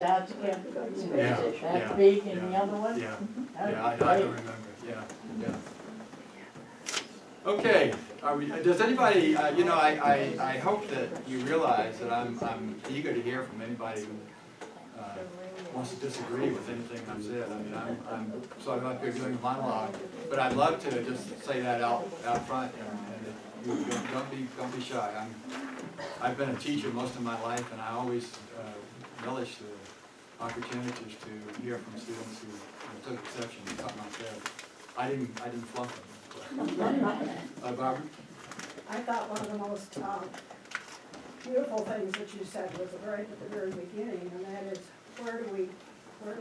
That's Camp Yeah, Space, yeah, that big and yeah, the other one? Yeah, That's yeah, I great. remember, yeah, yeah. Okay, does anybody, you know, I hope that you realize that I'm eager to hear from anybody who wants to disagree with anything I've said. I mean, I'm sort of up here doing a monologue, but I'd love to just say that out front, and you don't be shy. I've been a teacher most of my life, and I always relish the opportunities to hear from students who took exception to something I said. I didn't flunk them. Barbara? I thought one of the most beautiful things that you said was right at the very beginning, and that is, where do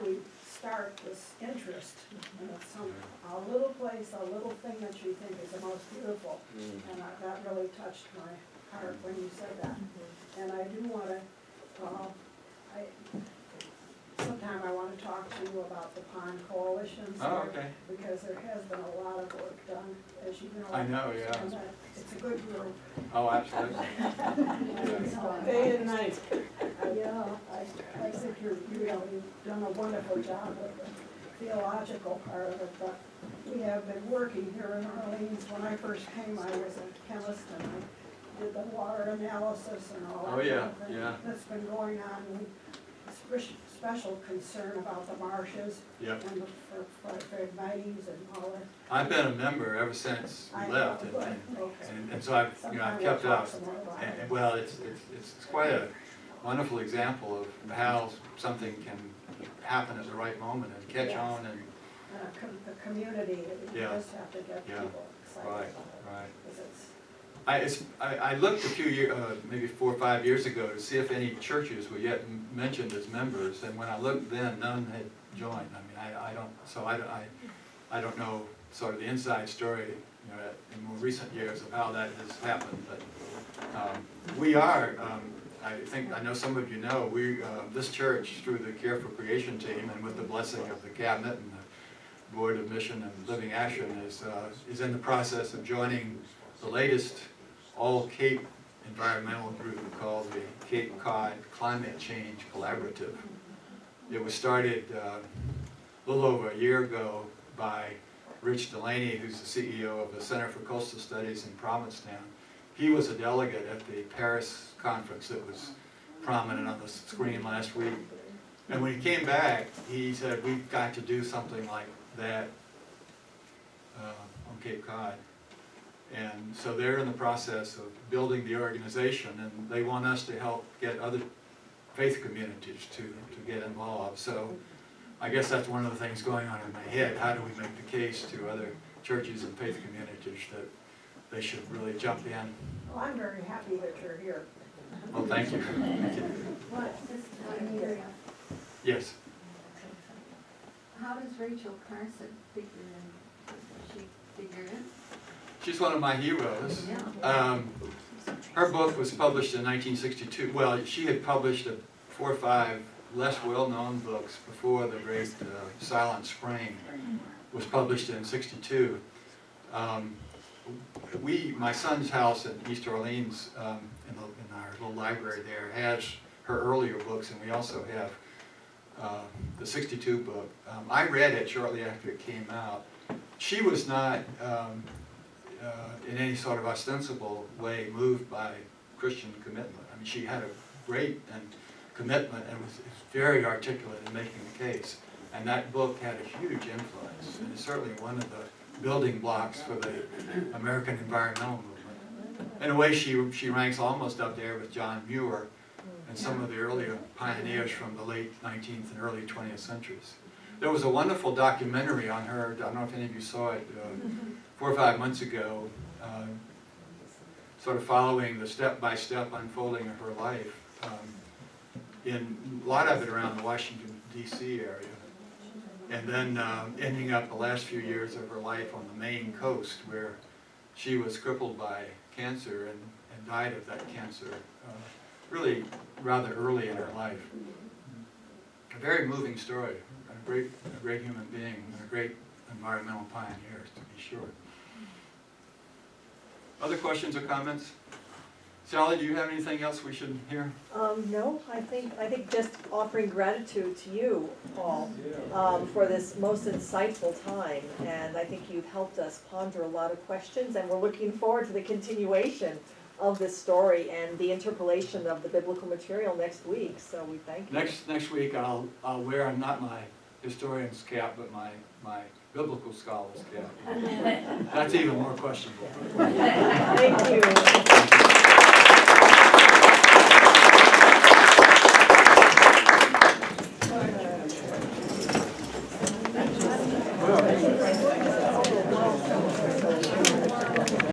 we start this interest? And it's a little place, a little thing that you think is the most beautiful, and that really touched my heart when you said that. And I do want to, sometime I want to talk to you about the pond coalitions. Oh, okay. Because there has been a lot of work done, as you know. I know, yeah. And it's a good group. Oh, absolutely. Day and night. Yeah, I think you've done a wonderful job with the theological part of it, but we have been working here in Orleans. When I first came, I was a chemist and I did the water analysis and all that. Oh, yeah, kind of thing. yeah. That's been going on. Special concern about the marshes. Yep. And for phragmites and all that. I've been a member ever since we left, and so I've kept up. And, well, it's quite a wonderful example of how something can happen at the right moment and catch on and. A community, you just have to get people excited. Right, about right. Because I looked a few years, maybe 4 or 5 years ago, to see if any churches were yet mentioned as members, and when I looked then, none had joined. I mean, I don't know sort of the inside story, you know, in more recent years of how that has happened, but we are. I know some of you know, this church, through the Care for Creation team and with the blessing of the cabinet and the Board of Mission and Living Action, is in the process of joining the latest all-Cape environmental group called the Cape Cod Climate Change Collaborative. It was started a little over a year ago by Rich Delaney, who's the CEO of the Center for Coastal Studies in Provincetown. He was a delegate at the Paris conference that was prominent on the screen last week. And when he came back, he said, we've got to do something like that on Cape Cod. And so they're in the process of building the organization, and they want us to help get other faith communities to get involved. So I guess that's one of the things going on in my head. How do we make the case to other churches and faith communities that they should really jump in? well, I'm very happy that you're here. Well, thank you. Yes. How does Rachel Carson figure in? Does she figure in? She's one of my heroes. Yeah. Her book was published in 1962. Well, she had published 4 or 5 less well-known books before the great Silent Spring was published in '62. My son's house in East Orleans, in our little library there, has her earlier books, and we also have the '62 book. I read it shortly after it came out. She was not in any sort of ostensible way moved by Christian commitment. I mean, she had a great commitment and was very articulate in making the case. And that book had a huge influence, and it's certainly one of the building blocks for the American environmental movement. In a way, she ranks almost up there with John Muir and some of the earlier pioneers from the late 19th and early 20th centuries. There was a wonderful documentary on her. I don't know if any of you saw it 4 or 5 months ago, sort of following the step-by-step unfolding of her life, in a lot of it around the Washington, D.C. area, and then ending up the last few years of her life on the Maine coast, where she was crippled by cancer and died of that cancer really rather early in her life. A very moving story, a great human being, and a great environmental pioneer, to be sure. Other questions or comments? Sally, do you have anything else we should hear? No, I think just offering gratitude to you, Paul, for this most insightful time. And I think you've helped us ponder a lot of questions, and we're looking forward to the continuation of this story and the interpolation of the biblical material next week, so we thank you. Next week, I'll wear not my historian's cap, but my biblical scholar's cap. That's even more questionable. Thank you.